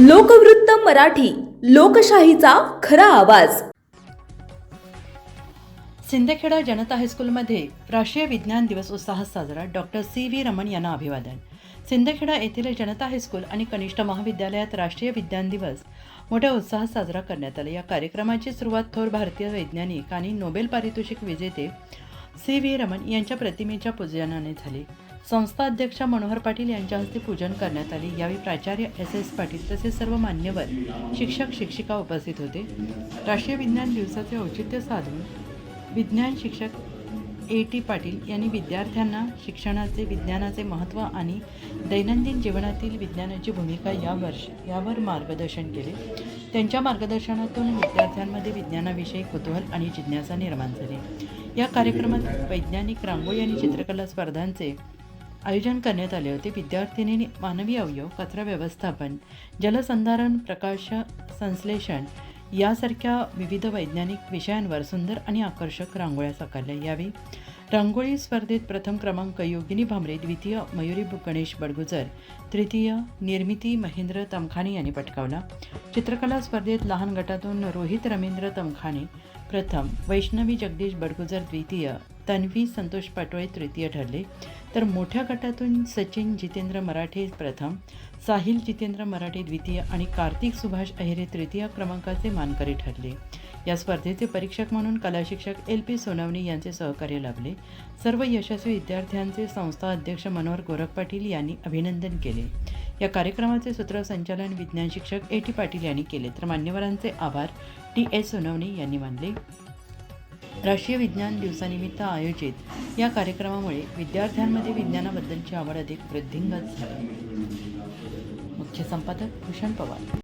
लोकवृत्त मराठी, लोकशाहीचा खरा आवाज. सिंदखेडा जनता हायस्कूलमध्ये राष्ट्रीय विज्ञान दिवस उत्साहात साजरा. डॉक्टर सी.व्ही. रमण यांना अभिवादन. सिंदखेडा येथील जनता हायस्कूल आणि कनिष्ठ महाविद्यालयात राष्ट्रीय विज्ञान दिवस मोठ्या उत्साहात साजरा करण्यात आला. या कार्यक्रमाची सुरुवात थोर भारतीय वैज्ञानिक आणि नोबेल पारितोषिक विजेते सी.व्ही. रमण यांच्या प्रतिमेच्या पूजनाने झाली. संस्था अध्यक्ष मनोहर पाटील यांच्या हस्ते पूजन करण्यात आले. यावेळी प्राचार्य एस. पाटील तसेच सर्व मान्यवर शिक्षक शिक्षिका उपस्थित होते. राष्ट्रीय विज्ञान दिवसाचे औचित्य साधून विज्ञान शिक्षक ए. पाटील यांनी विद्यार्थ्यांना शिक्षणाचे, विज्ञानाचे महत्त्व आणि दैनंदिन जीवनातील विज्ञानाची भूमिका यावर मार्गदर्शन केले. त्यांच्या मार्गदर्शनातून विद्यार्थ्यांमध्ये विज्ञानाविषयी कुतूहल आणि जिज्ञासा निर्माण झाली. या कार्यक्रमात वैज्ञानिक रांगोळी आणि चित्रकला स्पर्धांचे आयोजन करण्यात आले होते. विद्यार्थिनींनी मानवी अवयव, कचरा व्यवस्थापन, जलसंधारण, प्रकाश संश्लेषण यासारख्या विविध वैज्ञानिक विषयांवर सुंदर आणि आकर्षक रांगोळ्या साकारल्या. यावेळी रांगोळी स्पर्धेत प्रथम क्रमांक योगिनी भामरे, द्वितीय मयुरी गणेश बडगुजर, तृतीय निर्मिती महेंद्र तमखाने यांनी पटकावला. चित्रकला स्पर्धेत लहान गटातून रोहित रमेंद्र तमखाने प्रथम, वैष्णवी जगदीश बडगुजर द्वितीय, तन्वी संतोष पाटोळे तृतीय ठरले. तर मोठ्या गटातून सचिन जितेंद्र मराठे प्रथम, साहिल जितेंद्र मराठे द्वितीय आणि कार्तिक सुभाष अहिरे तृतीय क्रमांकाचे मानकरी ठरले. या स्पर्धेचे परीक्षक म्हणून कला शिक्षक L.P. सोनवणे यांचे सहकार्य लाभले. सर्व यशस्वी विद्यार्थ्यांचे संस्था अध्यक्ष मनोहर गोरख पाटील यांनी अभिनंदन केले. या कार्यक्रमाचे सूत्रसंचालन विज्ञान शिक्षक A.T. पाटील यांनी केले, तर मान्यवरांचे आभार T.S. सोनवणे यांनी मानले. राष्ट्रीय विज्ञान दिवसानिमित्त आयोजित या कार्यक्रमामुळे विद्यार्थ्यांमध्ये विज्ञानाबद्दलची आवड अधिक वृद्धिंगत झाली. मुख्य संपादक भूषण पवार.